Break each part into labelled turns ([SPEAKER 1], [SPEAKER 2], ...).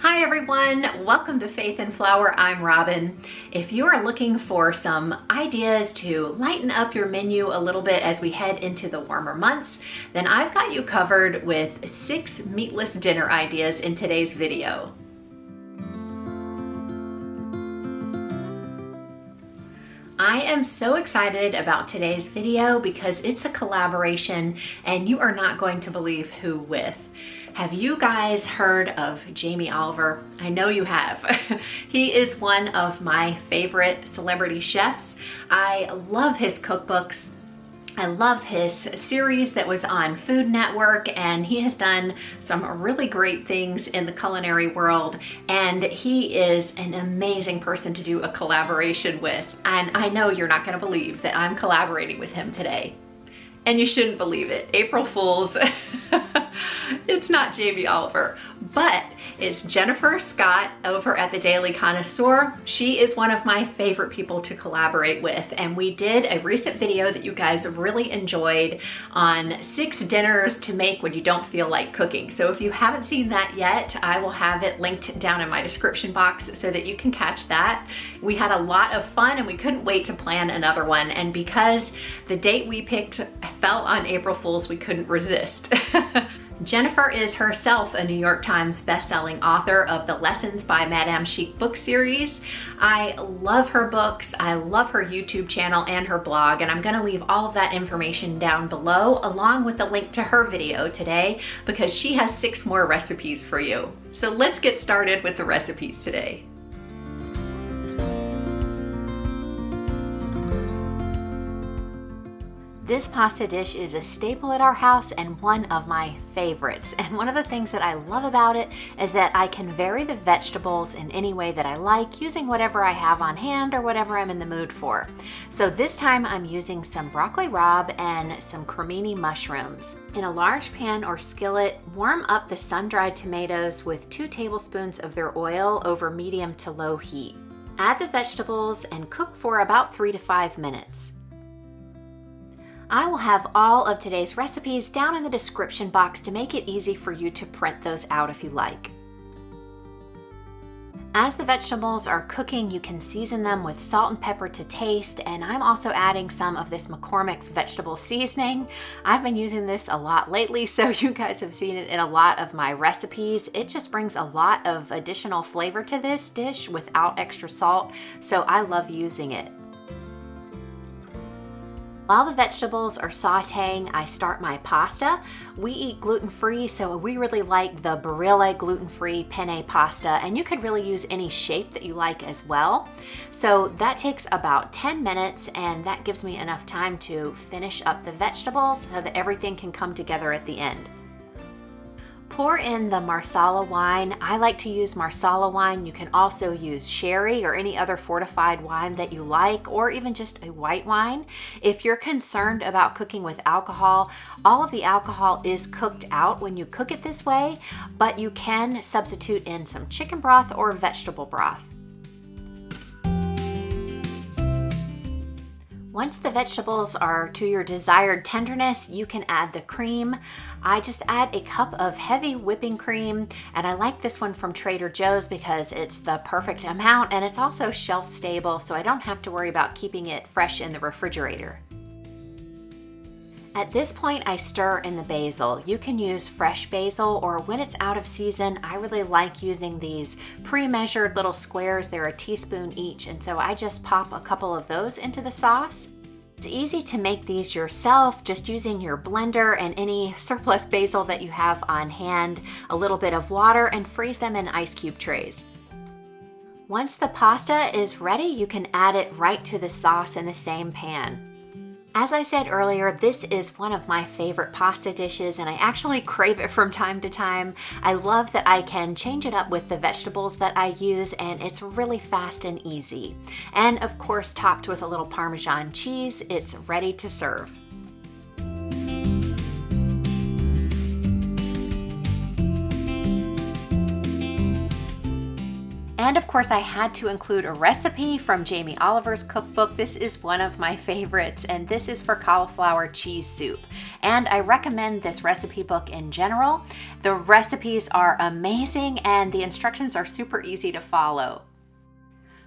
[SPEAKER 1] Hi everyone, welcome to Faith and Flour. I'm Robin. If you are looking for some ideas to lighten up your menu a little bit as we head into the warmer months, then I've got you covered with 6 meatless dinner ideas in today's video. I am so excited about today's video because it's a collaboration and you are not going to believe who with. Have you guys heard of Jamie Oliver? I know you have. He is one of my favorite celebrity chefs. I love his cookbooks. I love his series that was on Food Network, and he has done some really great things in the culinary world, and he is an amazing person to do a collaboration with. And I know you're not gonna believe that I'm collaborating with him today. And you shouldn't believe it. April Fools. It's not Jamie Oliver, but it's Jennifer Scott over at the Daily Connoisseur. She is one of my favorite people to collaborate with, and we did a recent video that you guys really enjoyed on 6 dinners to make when you don't feel like cooking. So if you haven't seen that yet, I will have it linked down in my description box so that you can catch that. We had a lot of fun and we couldn't wait to plan another one, and because the date we picked fell on April Fools, we couldn't resist. Jennifer is herself a New York Times bestselling author of the Lessons by Madame Chic book series. I love her books, I love her YouTube channel and her blog, and I'm gonna leave all of that information down below along with a link to her video today because she has 6 more recipes for you. So let's get started with the recipes today. This pasta dish is a staple at our house and one of my favorites. And one of the things that I love about it is that I can vary the vegetables in any way that I like using whatever I have on hand or whatever I'm in the mood for. So this time I'm using some broccoli rabe and some cremini mushrooms. In a large pan or skillet, warm up the sun-dried tomatoes with 2 tablespoons of their oil over medium to low heat. Add the vegetables and cook for about 3 to 5 minutes. I will have all of today's recipes down in the description box to make it easy for you to print those out if you like. As the vegetables are cooking, you can season them with salt and pepper to taste, and I'm also adding some of this McCormick's vegetable seasoning. I've been using this a lot lately, so you guys have seen it in a lot of my recipes. It just brings a lot of additional flavor to this dish without extra salt, so I love using it. While the vegetables are sauteing, I start my pasta. We eat gluten-free, so we really like the Barilla gluten-free penne pasta, and you could really use any shape that you like as well. So that takes about 10 minutes, and that gives me enough time to finish up the vegetables so that everything can come together at the end. Pour in the Marsala wine. I like to use Marsala wine. You can also use sherry or any other fortified wine that you like, or even just a white wine. If you're concerned about cooking with alcohol, all of the alcohol is cooked out when you cook it this way, but you can substitute in some chicken broth or vegetable broth. Once the vegetables are to your desired tenderness, you can add the cream. I just add a cup of heavy whipping cream, and I like this one from Trader Joe's because it's the perfect amount and it's also shelf stable, so I don't have to worry about keeping it fresh in the refrigerator. At this point, I stir in the basil. You can use fresh basil, or when it's out of season, I really like using these pre-measured little squares. They're a teaspoon each, and so I just pop a couple of those into the sauce. It's easy to make these yourself, just using your blender and any surplus basil that you have on hand, a little bit of water, and freeze them in ice cube trays. Once the pasta is ready, you can add it right to the sauce in the same pan. As I said earlier, this is one of my favorite pasta dishes, and I actually crave it from time to time. I love that I can change it up with the vegetables that I use, and it's really fast and easy. And of course, topped with a little Parmesan cheese, it's ready to serve. And of course I had to include a recipe from Jamie Oliver's cookbook. This is one of my favorites, and this is for cauliflower cheese soup. and I recommend this recipe book in general. The recipes are amazing and the instructions are super easy to follow.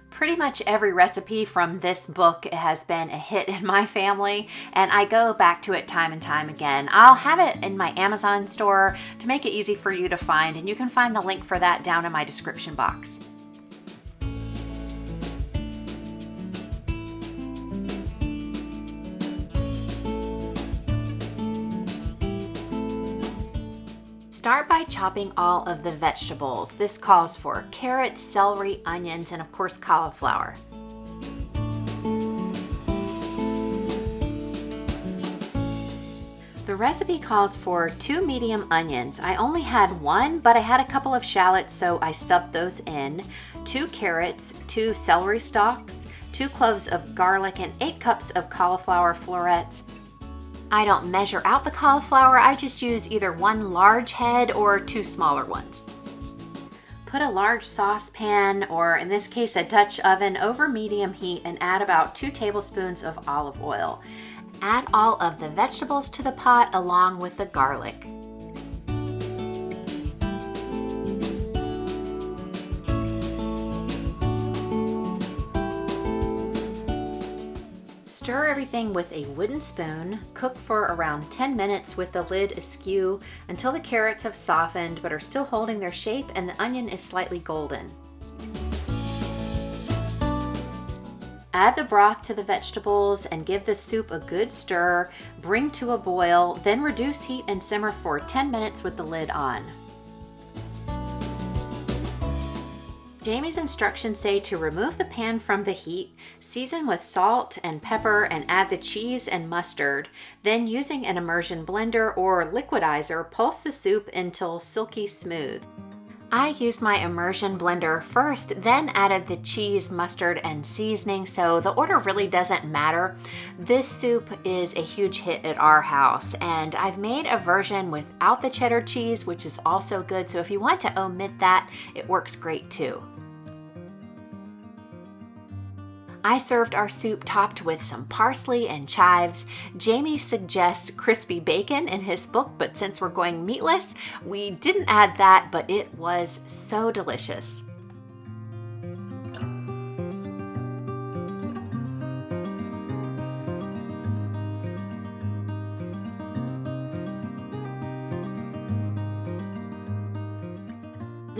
[SPEAKER 1] Pretty much every recipe from this book has been a hit in my family, and I go back to it time and time again. I'll have it in my Amazon store to make it easy for you to find, and you can find the link for that down in my description box. Start by chopping all of the vegetables. This calls for carrots, celery, onions, and of course cauliflower. The recipe calls for 2 medium onions. I only had 1, but I had a couple of shallots, so I subbed those in. 2 carrots, 2 celery stalks, 2 cloves of garlic, and 8 cups of cauliflower florets. I don't measure out the cauliflower, I just use either 1 large head or 2 smaller ones. Put a large saucepan, or in this case a Dutch oven, over medium heat and add about 2 tablespoons of olive oil. Add all of the vegetables to the pot along with the garlic. Stir everything with a wooden spoon. Cook for around 10 minutes with the lid askew until the carrots have softened but are still holding their shape and the onion is slightly golden. Add the broth to the vegetables and give the soup a good stir. Bring to a boil, then reduce heat and simmer for 10 minutes with the lid on. Jamie's instructions say to remove the pan from the heat, season with salt and pepper, and add the cheese and mustard. Then, using an immersion blender or liquidizer, pulse the soup until silky smooth. I used my immersion blender first, then added the cheese, mustard, and seasoning, so the order really doesn't matter. This soup is a huge hit at our house, and I've made a version without the cheddar cheese, which is also good, so if you want to omit that, it works great too. I served our soup topped with some parsley and chives. Jamie suggests crispy bacon in his book, but since we're going meatless, we didn't add that, but it was so delicious.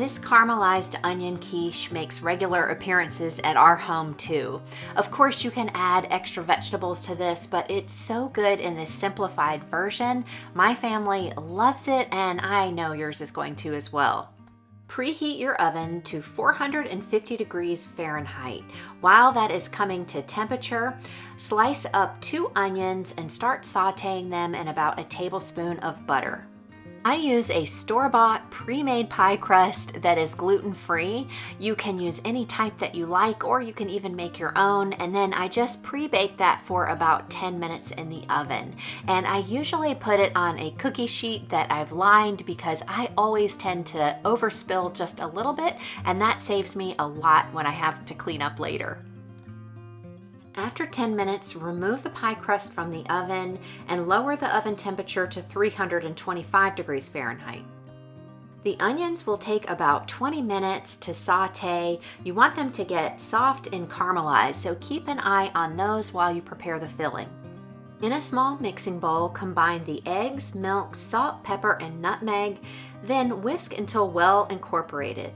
[SPEAKER 1] This caramelized onion quiche makes regular appearances at our home too. Of course, you can add extra vegetables to this, but it's so good in this simplified version. My family loves it, and I know yours is going to as well. Preheat your oven to 450 degrees Fahrenheit. While that is coming to temperature, slice up 2 onions and start sauteing them in about a tablespoon of butter. I use a store-bought pre-made pie crust that is gluten-free. You can use any type that you like, or you can even make your own, and then I just pre-bake that for about 10 minutes in the oven. And I usually put it on a cookie sheet that I've lined because I always tend to overspill just a little bit, and that saves me a lot when I have to clean up later. After 10 minutes, remove the pie crust from the oven and lower the oven temperature to 325 degrees Fahrenheit. The onions will take about 20 minutes to saute. You want them to get soft and caramelized, so keep an eye on those while you prepare the filling. In a small mixing bowl, combine the eggs, milk, salt, pepper, and nutmeg, then whisk until well incorporated.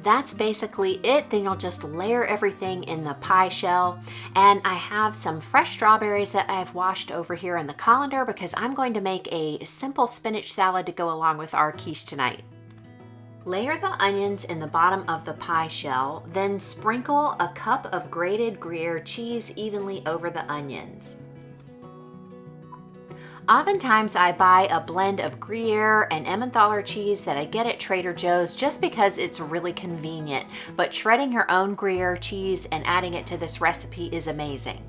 [SPEAKER 1] That's basically it. Then you'll just layer everything in the pie shell. And I have some fresh strawberries that I've washed over here in the colander because I'm going to make a simple spinach salad to go along with our quiche tonight. Layer the onions in the bottom of the pie shell, then sprinkle a cup of grated Gruyere cheese evenly over the onions. Oftentimes I buy a blend of Gruyere and Emmentaler cheese that I get at Trader Joe's just because it's really convenient, but shredding your own Gruyere cheese and adding it to this recipe is amazing.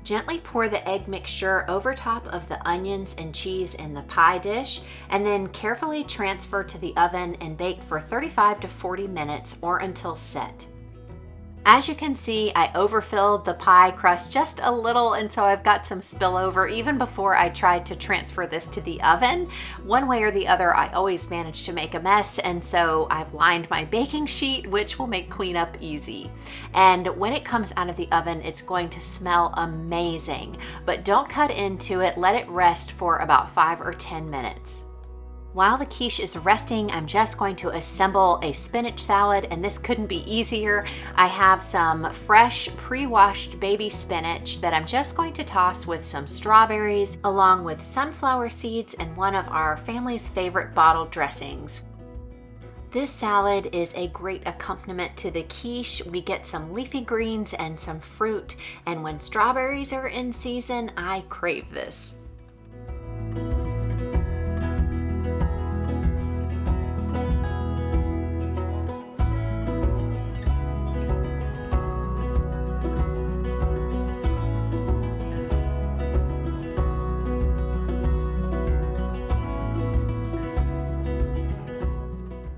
[SPEAKER 1] Gently pour the egg mixture over top of the onions and cheese in the pie dish, and then carefully transfer to the oven and bake for 35 to 40 minutes or until set. As you can see, I overfilled the pie crust just a little, and so I've got some spillover even before I tried to transfer this to the oven. One way or the other, I always manage to make a mess, and so I've lined my baking sheet, which will make cleanup easy. And when it comes out of the oven, it's going to smell amazing. But don't cut into it, let it rest for about 5 or 10 minutes. While the quiche is resting, I'm just going to assemble a spinach salad, and this couldn't be easier. I have some fresh pre-washed baby spinach that I'm just going to toss with some strawberries, along with sunflower seeds and one of our family's favorite bottled dressings. This salad is a great accompaniment to the quiche. We get some leafy greens and some fruit, and when strawberries are in season, I crave this.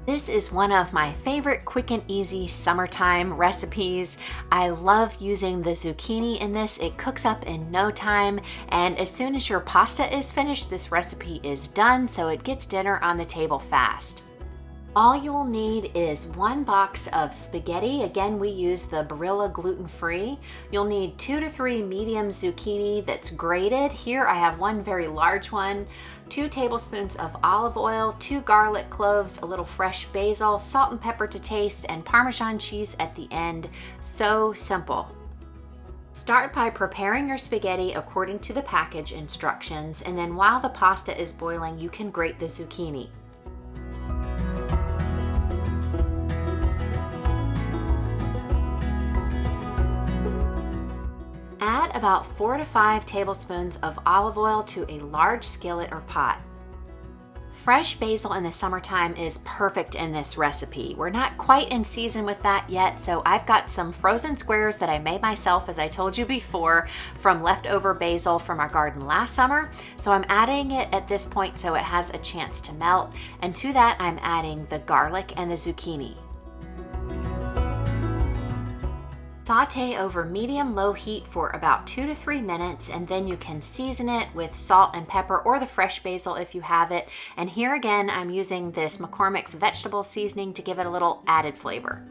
[SPEAKER 1] This is one of my favorite quick and easy summertime recipes. I love using the zucchini in this. It cooks up in no time, and as soon as your pasta is finished, this recipe is done, so it gets dinner on the table fast. All you will need is 1 box of spaghetti. Again, we use the Barilla gluten-free. You'll need 2 to 3 medium zucchini that's grated. Here I have 1 very large one, 2 tablespoons of olive oil, 2 garlic cloves, a little fresh basil, salt and pepper to taste, and Parmesan cheese at the end. So simple. Start by preparing your spaghetti according to the package instructions, and then while the pasta is boiling, you can grate the zucchini. Add about 4 to 5 tablespoons of olive oil to a large skillet or pot. Fresh basil in the summertime is perfect in this recipe. We're not quite in season with that yet, so I've got some frozen squares that I made myself, as I told you before, from leftover basil from our garden last summer. So I'm adding it at this point so it has a chance to melt, and to that I'm adding the garlic and the zucchini. Sauté over medium-low heat for about 2 to 3 minutes, and then you can season it with salt and pepper or the fresh basil if you have it. And here again, I'm using this McCormick's vegetable seasoning to give it a little added flavor.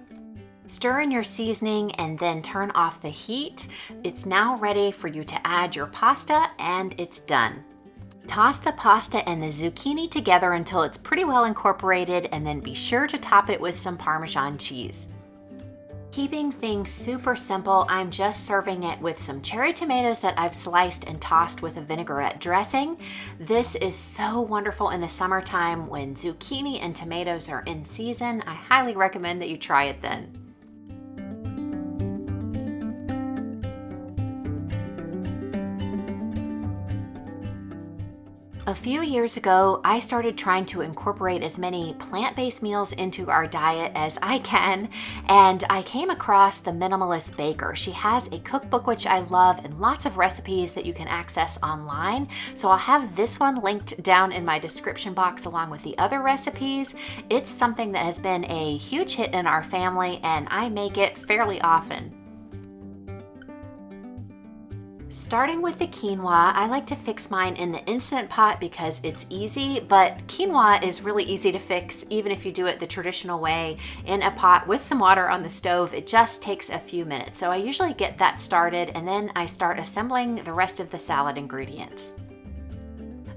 [SPEAKER 1] Stir in your seasoning and then turn off the heat. It's now ready for you to add your pasta, and it's done. Toss the pasta and the zucchini together until it's pretty well incorporated, and then be sure to top it with some Parmesan cheese. Keeping things super simple, I'm just serving it with some cherry tomatoes that I've sliced and tossed with a vinaigrette dressing. This is so wonderful in the summertime when zucchini and tomatoes are in season. I highly recommend that you try it then. A few years ago, I started trying to incorporate as many plant-based meals into our diet as I can, and I came across the Minimalist baker. She has a cookbook which I love and lots of recipes that you can access online. So I'll have this one linked down in my description box along with the other recipes. It's something that has been a huge hit in our family, and I make it fairly often. Starting with the quinoa, I like to fix mine in the Instant Pot because it's easy, but quinoa is really easy to fix even if you do it the traditional way in a pot with some water on the stove. It just takes a few minutes. So I usually get that started, and then I start assembling the rest of the salad ingredients.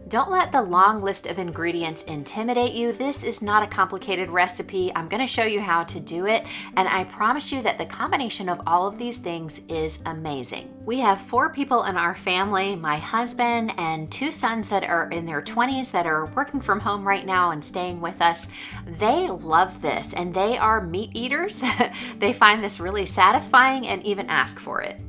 [SPEAKER 1] Don't let the long list of ingredients intimidate you. This is not a complicated recipe. I'm going to show you how to do it, and I promise you that the combination of all of these things is amazing. We have 4 people in our family, my husband and 2 sons that are in their 20s that are working from home right now and staying with us. They love this, and they are meat eaters. They find this really satisfying and even ask for it.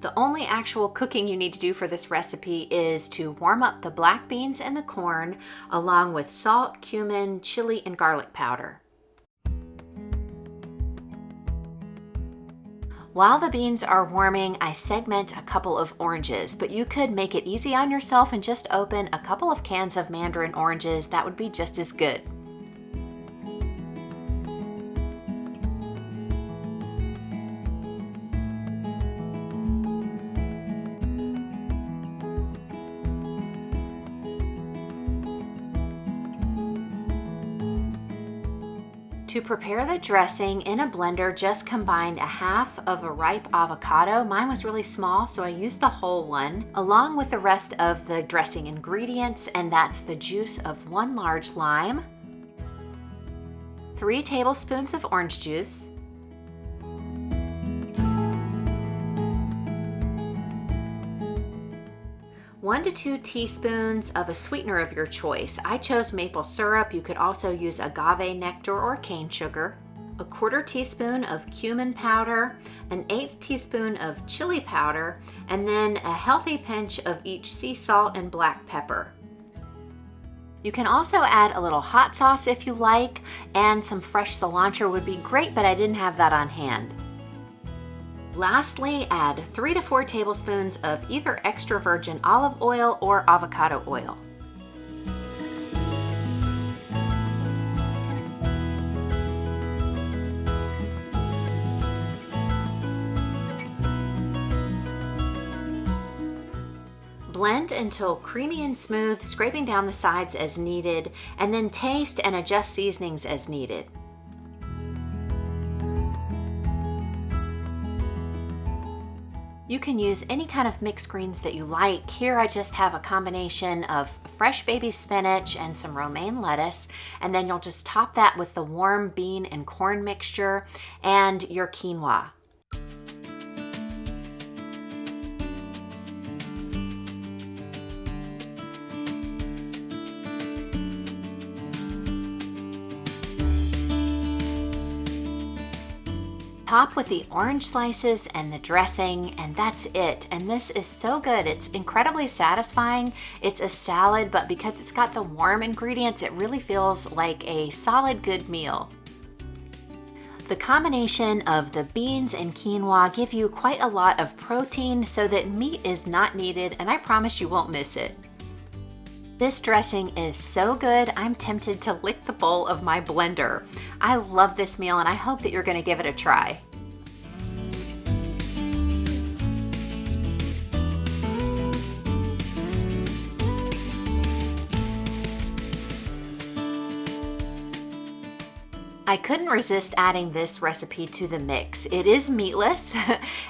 [SPEAKER 1] The only actual cooking you need to do for this recipe is to warm up the black beans and the corn along with salt, cumin, chili, and garlic powder. While the beans are warming, I segment a couple of oranges, but you could make it easy on yourself and just open a couple of cans of mandarin oranges. That would be just as good. To prepare the dressing in a blender, just combine a half of a ripe avocado. Mine was really small, so I used the whole one, along with the rest of the dressing ingredients, and that's the juice of 1 large lime, 3 tablespoons of orange juice, 1 to 2 teaspoons of a sweetener of your choice. I chose maple syrup. You could also use agave nectar or cane sugar. 1/4 teaspoon of cumin powder, 1/8 teaspoon of chili powder, and then a healthy pinch of each sea salt and black pepper. You can also add a little hot sauce if you like, and some fresh cilantro would be great, but I didn't have that on hand. Lastly, add 3 to 4 tablespoons of either extra virgin olive oil or avocado oil. Blend until creamy and smooth, scraping down the sides as needed, and then taste and adjust seasonings as needed. You can use any kind of mixed greens that you like. Here I just have a combination of fresh baby spinach and some romaine lettuce, and then you'll just top that with the warm bean and corn mixture and your quinoa. Top with the orange slices and the dressing, and that's it. And this is so good. It's incredibly satisfying. It's a salad, but because it's got the warm ingredients, it really feels like a solid, good meal. The combination of the beans and quinoa give you quite a lot of protein so that meat is not needed, and I promise you won't miss it. This dressing is so good, I'm tempted to lick the bowl of my blender. I love this meal and I hope that you're gonna give it a try. I couldn't resist adding this recipe to the mix. It is meatless,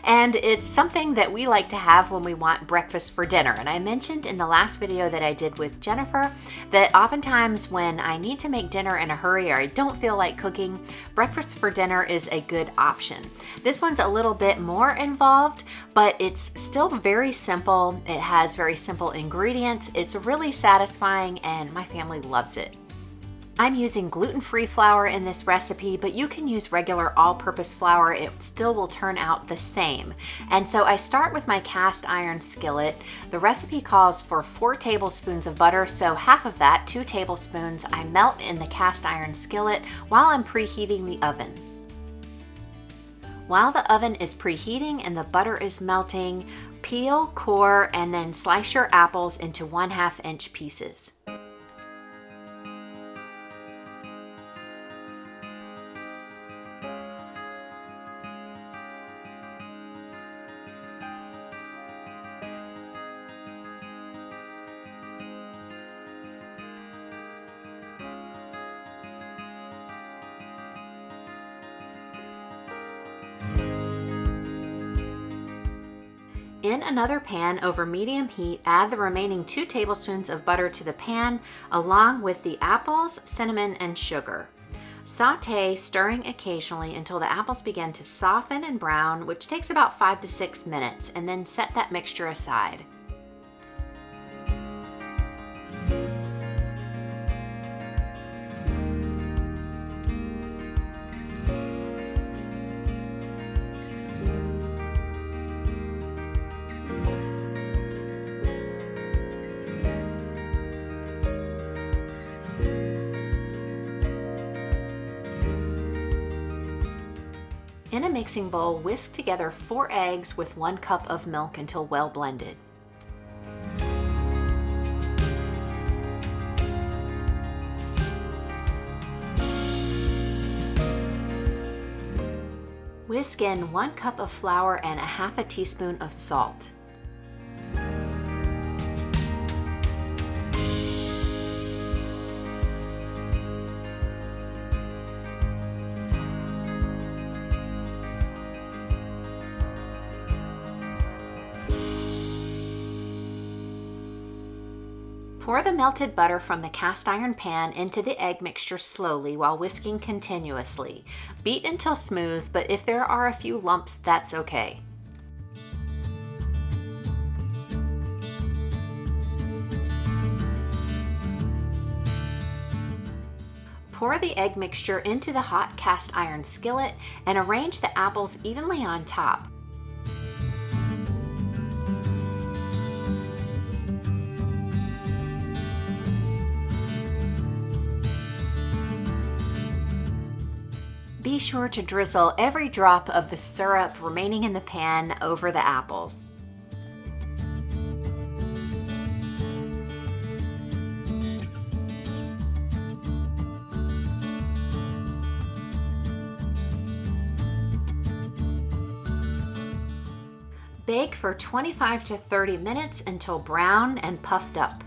[SPEAKER 1] and it's something that we like to have when we want breakfast for dinner. And I mentioned in the last video that I did with Jennifer that oftentimes when I need to make dinner in a hurry or I don't feel like cooking, breakfast for dinner is a good option. This one's a little bit more involved, but it's still very simple. It has very simple ingredients. It's really satisfying, and my family loves it. I'm using gluten-free flour in this recipe, but you can use regular all-purpose flour. It still will turn out the same. And so I start with my cast iron skillet. The recipe calls for 4 tablespoons of butter, so half of that, 2 tablespoons, I melt in the cast iron skillet while I'm preheating the oven. While the oven is preheating and the butter is melting, peel, core, and then slice your apples into 1/2 inch pieces. In another pan over medium heat, add the remaining 2 tablespoons of butter to the pan, along with the apples, cinnamon, and sugar. Sauté, stirring occasionally until the apples begin to soften and brown, which takes about 5 to 6 minutes, and then set that mixture aside. In a mixing bowl, whisk together 4 eggs with 1 cup of milk until well blended. Whisk in 1 cup of flour and 1/2 teaspoon of salt. Pour the melted butter from the cast iron pan into the egg mixture slowly while whisking continuously. Beat until smooth, but if there are a few lumps, that's okay. Pour the egg mixture into the hot cast iron skillet and arrange the apples evenly on top. Be sure to drizzle every drop of the syrup remaining in the pan over the apples. Bake for 25 to 30 minutes until brown and puffed up.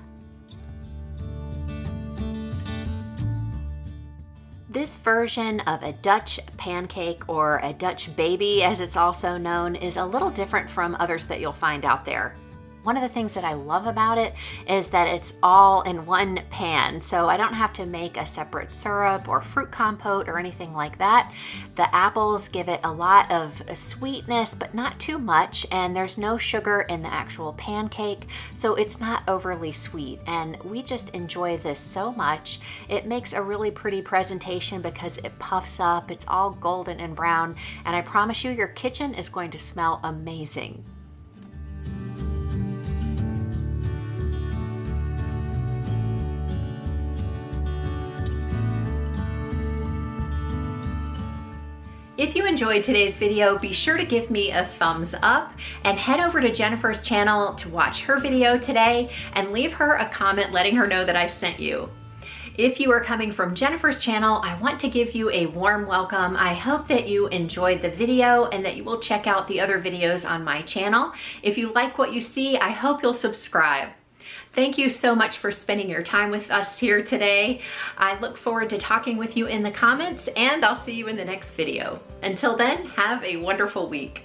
[SPEAKER 1] This version of a Dutch pancake, or a Dutch baby as it's also known, is a little different from others that you'll find out there. One of the things that I love about it is that it's all in one pan, so I don't have to make a separate syrup or fruit compote or anything like that. The apples give it a lot of sweetness, but not too much, and there's no sugar in the actual pancake, so it's not overly sweet, and we just enjoy this so much. It makes a really pretty presentation because it puffs up, it's all golden and brown, and I promise you your kitchen is going to smell amazing. If you enjoyed today's video, be sure to give me a thumbs up and head over to Jennifer's channel to watch her video today and leave her a comment letting her know that I sent you. If you are coming from Jennifer's channel, I want to give you a warm welcome. I hope that you enjoyed the video and that you will check out the other videos on my channel. If you like what you see, I hope you'll subscribe. Thank you so much for spending your time with us here today. I look forward to talking with you in the comments, and I'll see you in the next video. Until then, have a wonderful week.